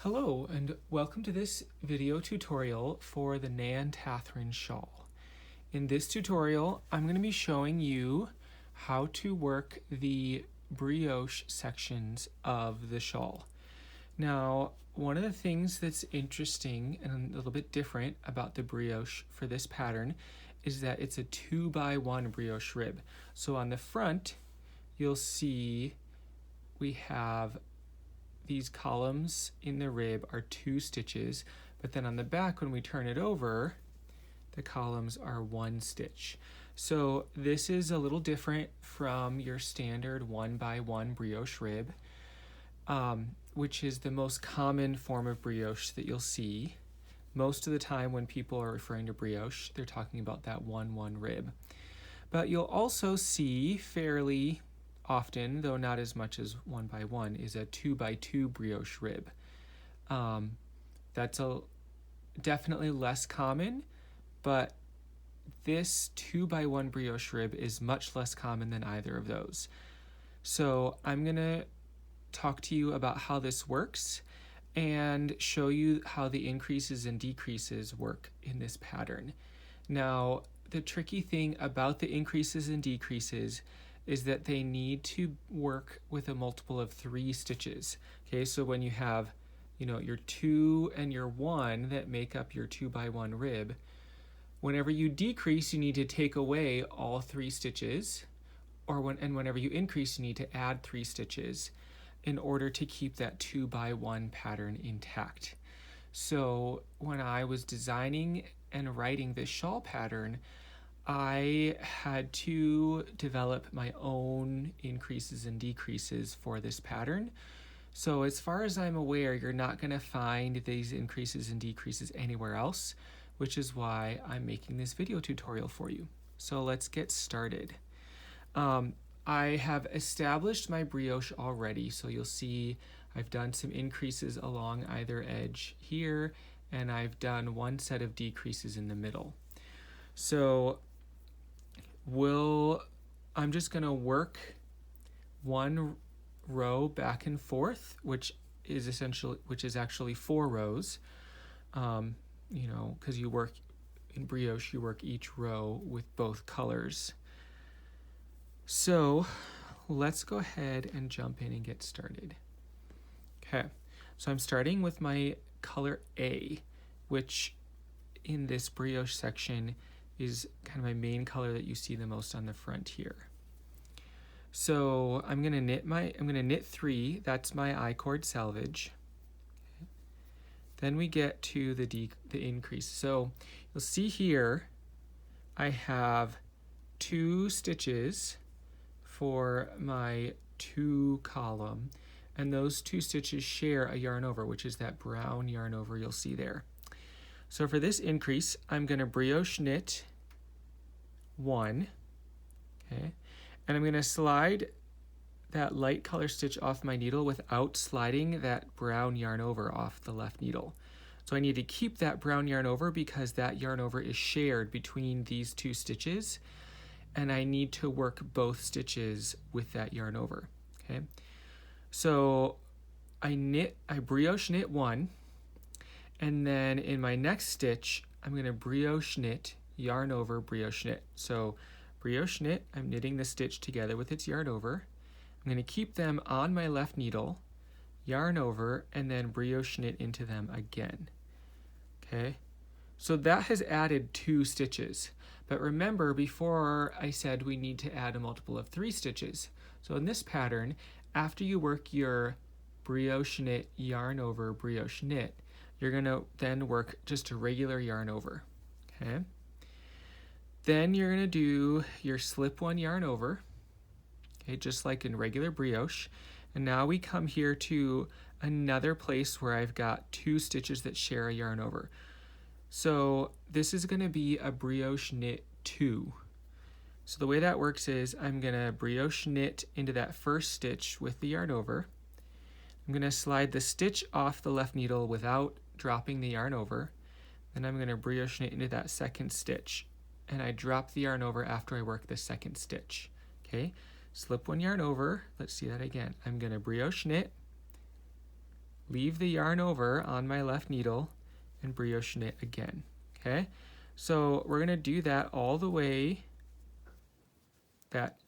Hello and welcome to this video tutorial for the Nan-tathren shawl. In this tutorial, I'm going to be showing you how to work the brioche sections of the shawl. Now, one of the things that's interesting and a little bit different about the brioche for this pattern is that it's a 2x1 brioche rib. So on the front, you'll see we have these columns in the rib are 2 stitches, but then on the back when we turn it over, the columns are 1 stitch. So this is a little different from your standard 1x1 brioche rib, which is the most common form of brioche that you'll see. Most of the time when people are referring to brioche, they're talking about that 1-1 rib. But you'll also see fairly often, though not as much as 1x1, is a 2x2 brioche rib. That's definitely less common, but this 2x1 brioche rib is much less common than either of those. So I'm going to talk to you about how this works and show you how the increases and decreases work in this pattern. Now, the tricky thing about the increases and decreases is that they need to work with a multiple of 3 stitches. Okay, so when you have, your 2 and your 1 that make up your 2x1 rib, whenever you decrease, you need to take away all 3 stitches, and whenever you increase, you need to add 3 stitches in order to keep that 2x1 pattern intact. So when I was designing and writing this shawl pattern, I had to develop my own increases and decreases for this pattern. So as far as I'm aware, you're not going to find these increases and decreases anywhere else, which is why I'm making this video tutorial for you. So let's get started. I have established my brioche already, so you'll see I've done some increases along either edge here, and I've done 1 set of decreases in the middle. So I'm just going to work 1 row back and forth, which is actually 4 rows. Because you work in brioche, you work each row with both colors. So let's go ahead and jump in and get started. Okay, so I'm starting with my color A, which in this brioche section is kind of my main color that you see the most on the front here. So I'm gonna knit 3. That's my I-cord selvage. Okay. Then we get to the increase. So you'll see here I have 2 stitches for my 2 column, and those 2 stitches share a yarn over, which is that brown yarn over you'll see there. So for this increase, I'm going to brioche knit 1, okay, and I'm going to slide that light color stitch off my needle without sliding that brown yarn over off the left needle. So I need to keep that brown yarn over because that yarn over is shared between these 2 stitches, and I need to work both stitches with that yarn over. Okay, so I brioche knit 1, and then in my next stitch I'm going to brioche knit, yarn over, brioche knit. So brioche knit, I'm knitting the stitch together with its yarn over. I'm going to keep them on my left needle, yarn over, and then brioche knit into them again. Okay, so that has added 2 stitches. But remember, before I said we need to add a multiple of 3 stitches. So in this pattern, after you work your brioche knit, yarn over, brioche knit, you're going to then work just a regular yarn over. Okay. Then you're going to do your slip 1 yarn over, okay, just like in regular brioche. And now we come here to another place where I've got 2 stitches that share a yarn over. So this is going to be a brioche knit 2. So the way that works is I'm going to brioche knit into that first stitch with the yarn over. I'm going to slide the stitch off the left needle without dropping the yarn over. Then I'm going to brioche knit into that second stitch, and I drop the yarn over after I work the second stitch. Okay, slip 1 yarn over. Let's see that again. I'm going to brioche knit, leave the yarn over on my left needle, and brioche knit again. Okay, so we're going to do that all the way, that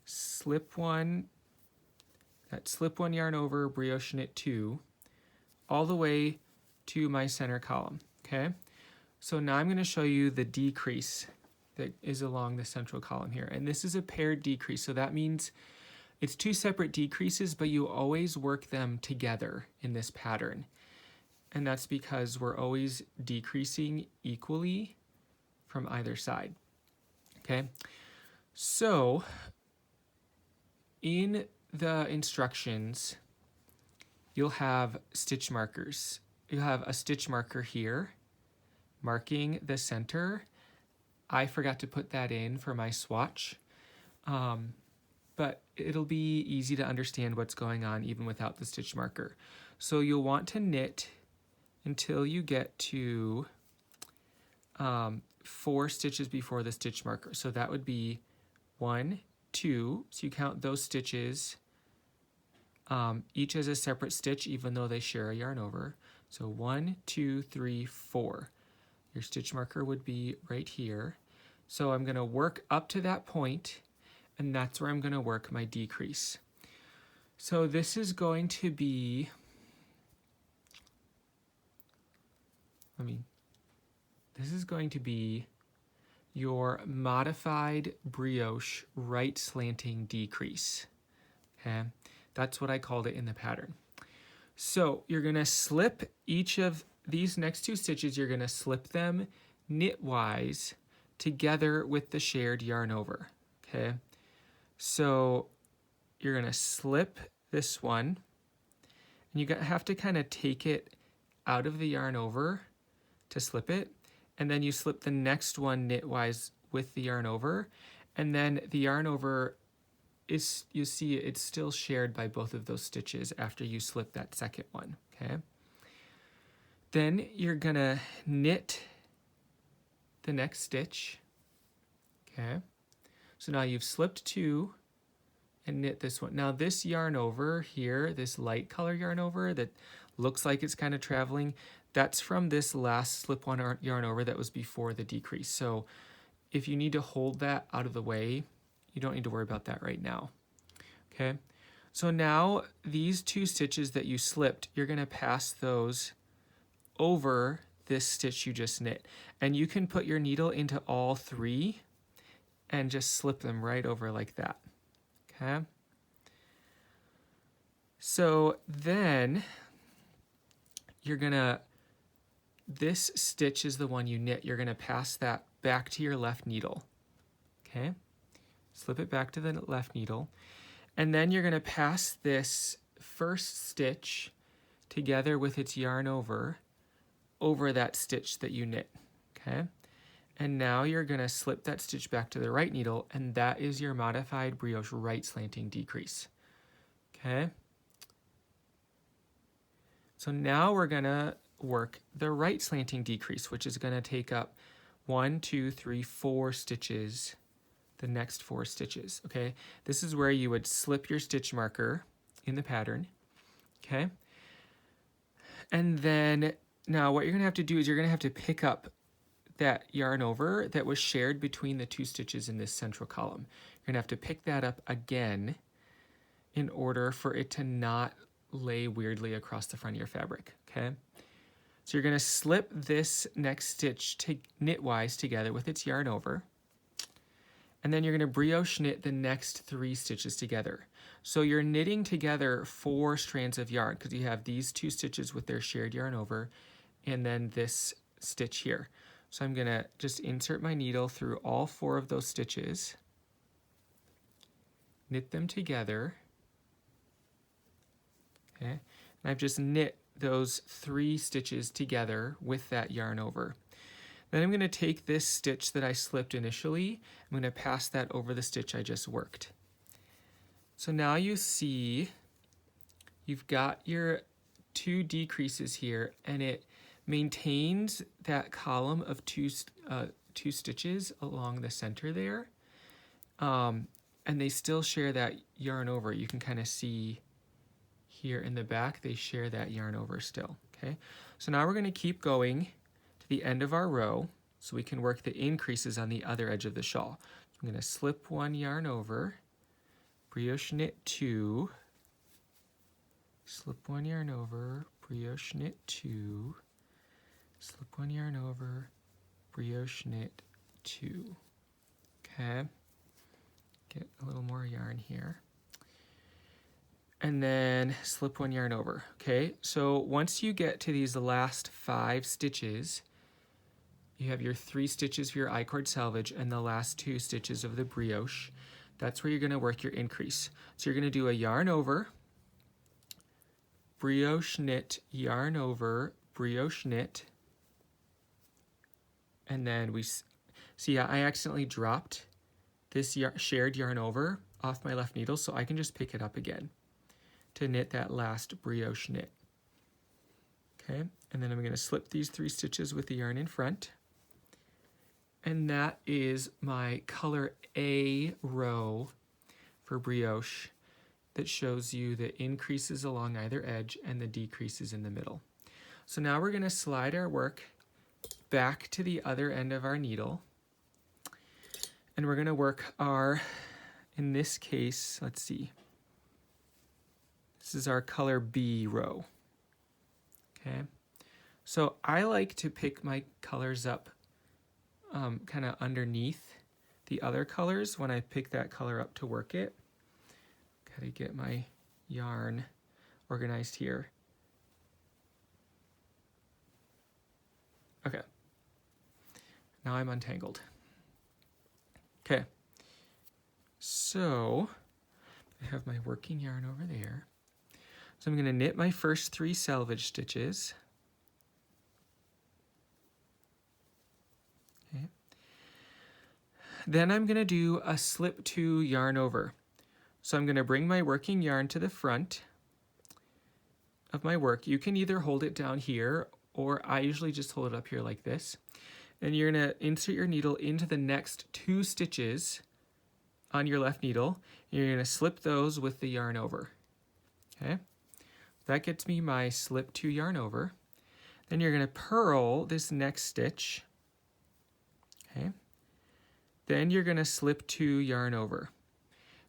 slip one yarn over, brioche knit 2, all the way to my center column. Okay, so now I'm going to show you the decrease that is along the central column here, and this is a paired decrease, so that means it's 2 separate decreases, but you always work them together in this pattern. And that's because we're always decreasing equally from either side. Okay, so in the instructions, you'll have stitch markers. You'll have a stitch marker here marking the center. I forgot to put that in for my swatch, but it'll be easy to understand what's going on even without the stitch marker. So you'll want to knit until you get to 4 stitches before the stitch marker. So that would be 1, 2, so you count those stitches, each as a separate stitch even though they share a yarn over. So 1, 2, 3, 4. Your stitch marker would be right here. So I'm going to work up to that point, and that's where I'm going to work my decrease. So this is going to be, this is going to be your modified brioche right slanting decrease. Okay, that's what I called it in the pattern. So you're going to slip each of these next 2 stitches, you're going to slip them knitwise together with the shared yarn over. Okay, so you're going to slip this one, and you have to kind of take it out of the yarn over to slip it, and then you slip the next one knitwise with the yarn over, and then the yarn over is, you see it's still shared by both of those stitches after you slip that second one. Okay, then you're gonna knit the next stitch. Okay, so now you've slipped 2 and knit this one. Now this yarn over here, this light color yarn over that looks like it's kind of traveling, that's from this last slip 1 yarn over that was before the decrease. So if you need to hold that out of the way, you don't need to worry about that right now. Okay, so now these 2 stitches that you slipped, you're going to pass those over this stitch you just knit, and you can put your needle into all 3 and just slip them right over like that. Okay, so then you're gonna, this stitch is the one you knit, you're gonna pass that back to your left needle. Okay, slip it back to the left needle, and then you're gonna pass this first stitch together with its yarn over that stitch that you knit. Okay, and now you're going to slip that stitch back to the right needle, and that is your modified brioche right slanting decrease. Okay, so now we're going to work the right slanting decrease, which is going to take up 1, 2, 3, 4 stitches, the next 4 stitches. Okay, this is where you would slip your stitch marker in the pattern. Okay, and then now what you're going to have to do is you're going to have to pick up that yarn over that was shared between the 2 stitches in this central column. You're going to have to pick that up again in order for it to not lay weirdly across the front of your fabric. Okay, so you're going to slip this next stitch knitwise together with its yarn over, and then you're going to brioche knit the next 3 stitches together. So you're knitting together 4 strands of yarn because you have these 2 stitches with their shared yarn over, and then this stitch here. So I'm going to just insert my needle through all 4 of those stitches, knit them together. Okay, and I've just knit those 3 stitches together with that yarn over. Then I'm going to take this stitch that I slipped initially, I'm going to pass that over the stitch I just worked. So now you see you've got your 2 decreases here, and it maintains that column of 2 stitches along the center there, and they still share that yarn over. You can kind of see here in the back, they share that yarn over still, okay? So now we're gonna keep going to the end of our row so we can work the increases on the other edge of the shawl. So I'm gonna slip one yarn over, brioche knit 2, slip one yarn over, brioche knit 2, slip one yarn over, brioche knit 2, okay? Get a little more yarn here. And then slip one yarn over, okay? So once you get to these last 5 stitches, you have your 3 stitches for your I-cord selvage and the last 2 stitches of the brioche. That's where you're gonna work your increase. So you're gonna do a yarn over, brioche knit, yarn over, brioche knit, and then we see I accidentally dropped this shared yarn over off my left needle, so I can just pick it up again to knit that last brioche knit. Okay, and then I'm going to slip these 3 stitches with the yarn in front. And that is my color A row for brioche that shows you the increases along either edge and the decreases in the middle. So now we're going to slide our work back to the other end of our needle. And we're going to work our, in this case, let's see. This is our color B row, okay? So I like to pick my colors up kind of underneath the other colors when I pick that color up to work it. Gotta get my yarn organized here. Okay, now I'm untangled. Okay, so I have my working yarn over there. So I'm going to knit my first 3 selvage stitches. Okay. Then I'm going to do a slip 2 yarn over. So I'm going to bring my working yarn to the front of my work. You can either hold it down here, or I usually just hold it up here like this. And you're going to insert your needle into the next 2 stitches on your left needle. You're going to slip those with the yarn over. Okay. That gets me my slip 2 yarn over. Then you're going to purl this next stitch. Okay. Then you're going to slip 2 yarn over.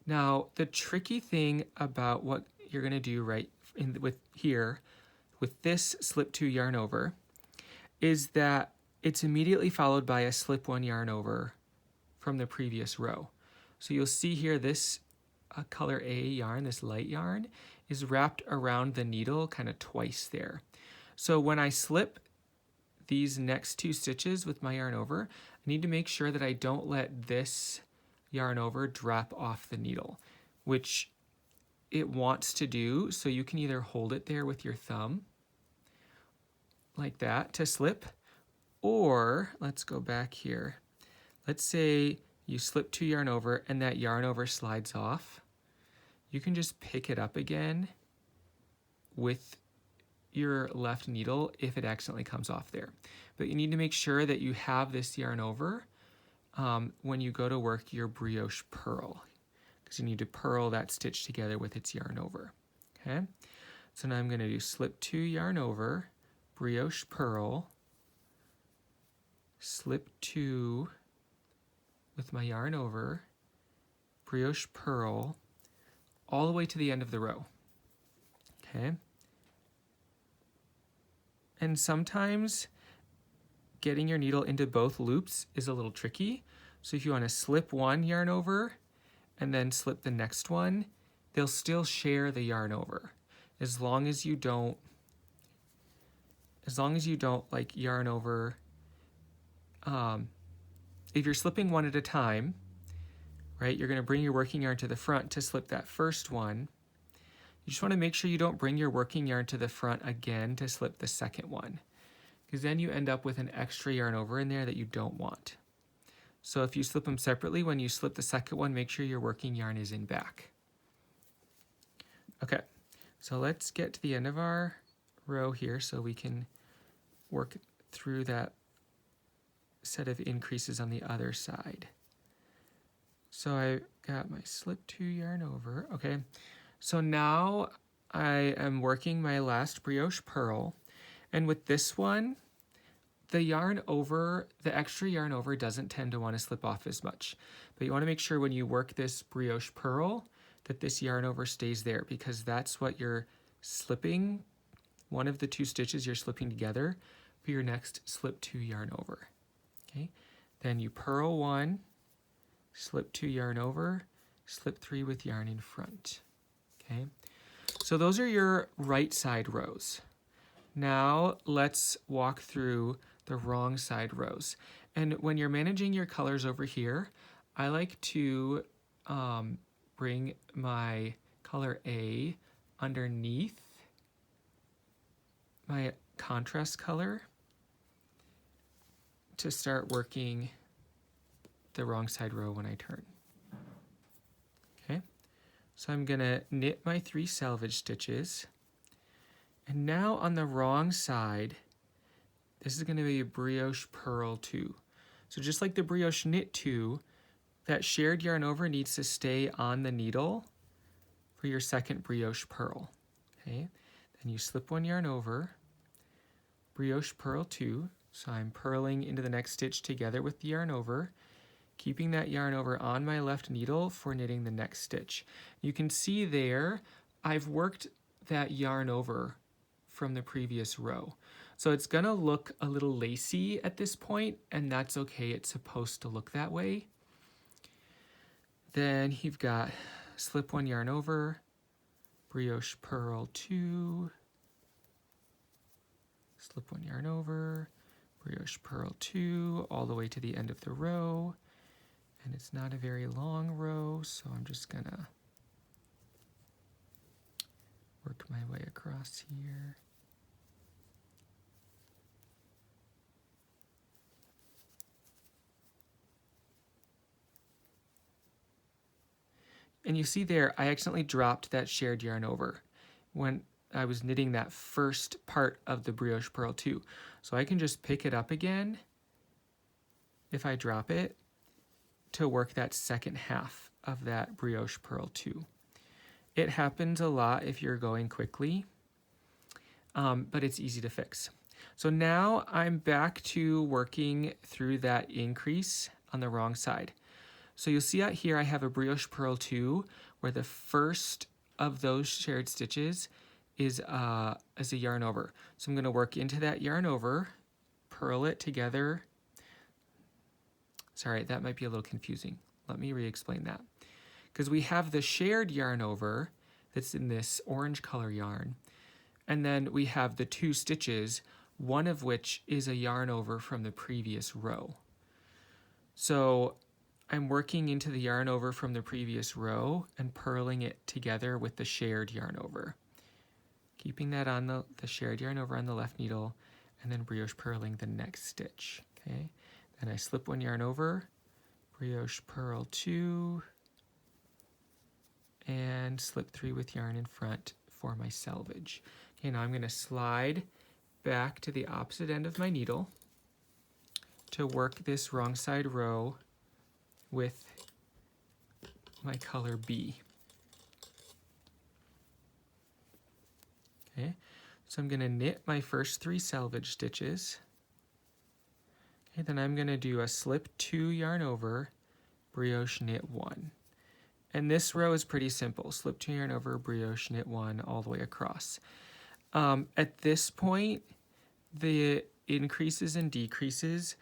Now, the tricky thing about what you're going to do with this slip 2 yarn over is that it's immediately followed by a slip 1 yarn over from the previous row. So you'll see here this color A yarn, this light yarn, is wrapped around the needle kind of twice there. So when I slip these next 2 stitches with my yarn over, I need to make sure that I don't let this yarn over drop off the needle, which it wants to do. So you can either hold it there with your thumb like that to slip, or let's go back here. Let's say you slip 2 yarn over and that yarn over slides off. You can just pick it up again with your left needle if it accidentally comes off there. But you need to make sure that you have this yarn over when you go to work your brioche purl, because you need to purl that stitch together with its yarn over. Okay, so now I'm going to do slip 2 yarn over, brioche purl, slip 2 with my yarn over, brioche purl, all the way to the end of the row. Okay. And sometimes getting your needle into both loops is a little tricky. So if you want to slip 1 yarn over and then slip the next one, they'll still share the yarn over. As long as you don't like yarn over, if you're slipping one at a time, right, you're going to bring your working yarn to the front to slip that first one. You just want to make sure you don't bring your working yarn to the front again to slip the second one, because then you end up with an extra yarn over in there that you don't want. So if you slip them separately, when you slip the second one, make sure your working yarn is in back. Okay, so let's get to the end of our row here so we can work through that set of increases on the other side. So I got my slip 2 yarn over. Okay, so now I am working my last brioche purl, and with this one, the extra yarn over doesn't tend to want to slip off as much. But you want to make sure when you work this brioche purl that this yarn over stays there, because that's what you're slipping, one of the two stitches you're slipping together for your next slip 2 yarn over. Okay, then you purl 1, slip 2 yarn over, slip 3 with yarn in front. Okay, so those are your right side rows. Now let's walk through the wrong side rows. And when you're managing your colors over here, I like to bring my color A underneath my contrast color to start working the wrong side row when I turn. Okay, so I'm gonna knit my 3 selvage stitches. And now on the wrong side, this is gonna be a brioche purl 2. So just like the brioche knit 2, that shared yarn over needs to stay on the needle for your second brioche purl. Okay, then you slip 1 yarn over, brioche purl 2, so I'm purling into the next stitch together with the yarn over, keeping that yarn over on my left needle for knitting the next stitch. You can see there, I've worked that yarn over from the previous row. So it's gonna look a little lacy at this point, and that's okay, it's supposed to look that way. Then you've got slip 1 yarn over, brioche purl 2, slip 1 yarn over, brioche purl 2, all the way to the end of the row. And it's not a very long row, so I'm just gonna work my way across here. And you see there, I accidentally dropped that shared yarn over when I was knitting that first part of the brioche purl 2. So I can just pick it up again if I drop it to work that second half of that brioche purl 2. It happens a lot if you're going quickly, but it's easy to fix. So now I'm back to working through that increase on the wrong side. So you'll see out here I have a brioche purl 2 where the first of those shared stitches is a yarn over. So I'm going to work into that yarn over, purl it together. Sorry, that might be a little confusing. Let me re-explain that. Because we have the shared yarn over that's in this orange color yarn, and then we have the 2 stitches, one of which is a yarn over from the previous row. So I'm working into the yarn over from the previous row and purling it together with the shared yarn over. Keeping that on the shared yarn over on the left needle, and then brioche purling the next stitch. Okay, then I slip 1 yarn over, brioche purl 2, and slip 3 with yarn in front for my selvage. Okay, now I'm going to slide back to the opposite end of my needle to work this wrong side row with my color B. Okay, so I'm going to knit my first 3 selvage stitches. Okay, then I'm going to do a slip 2 yarn over, brioche knit 1. And this row is pretty simple. Slip 2 yarn over, brioche knit 1 all the way across. At this point, the increases and decreases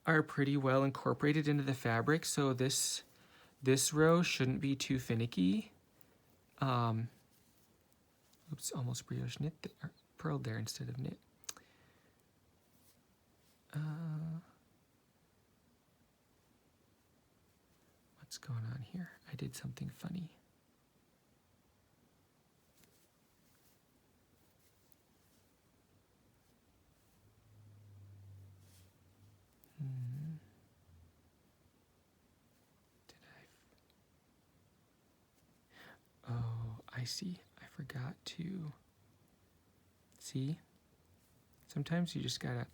are pretty well incorporated into the fabric, so this row shouldn't be too finicky. Oops, almost brioche knit there, purled there instead of knit. What's going on here? I did something funny. Oh, I see. I forgot to see. Sometimes you just gotta.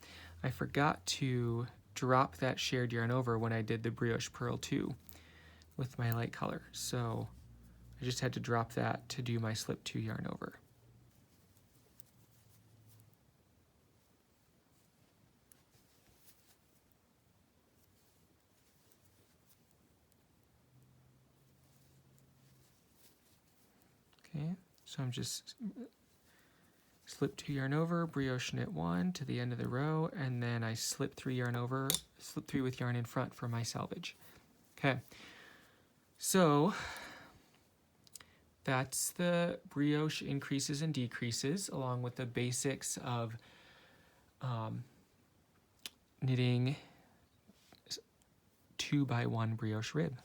I forgot to drop that shared yarn over when I did the brioche purl 2 with my light color. So I just had to drop that to do my slip 2 yarn over. Okay, so I'm just slip 2 yarn over, brioche knit 1 to the end of the row, and then I slip 3 yarn over, slip 3 with yarn in front for my selvage. Okay, so that's the brioche increases and decreases, along with the basics of knitting 2x1 brioche rib.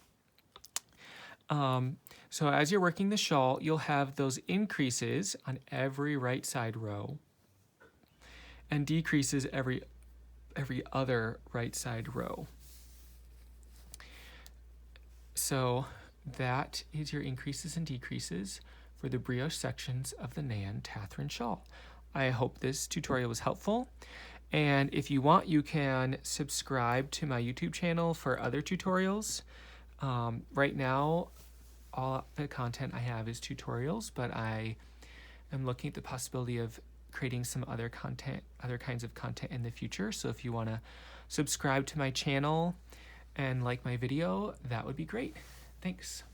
So as you're working the shawl, you'll have those increases on every right side row and decreases every other right side row. So that is your increases and decreases for the brioche sections of the Nan-tathren shawl. I hope this tutorial was helpful. And if you want, you can subscribe to my YouTube channel for other tutorials. Right now, all the content I have is tutorials, but I am looking at the possibility of creating some other kinds of content in the future. So if you want to subscribe to my channel and like my video, that would be great. Thanks.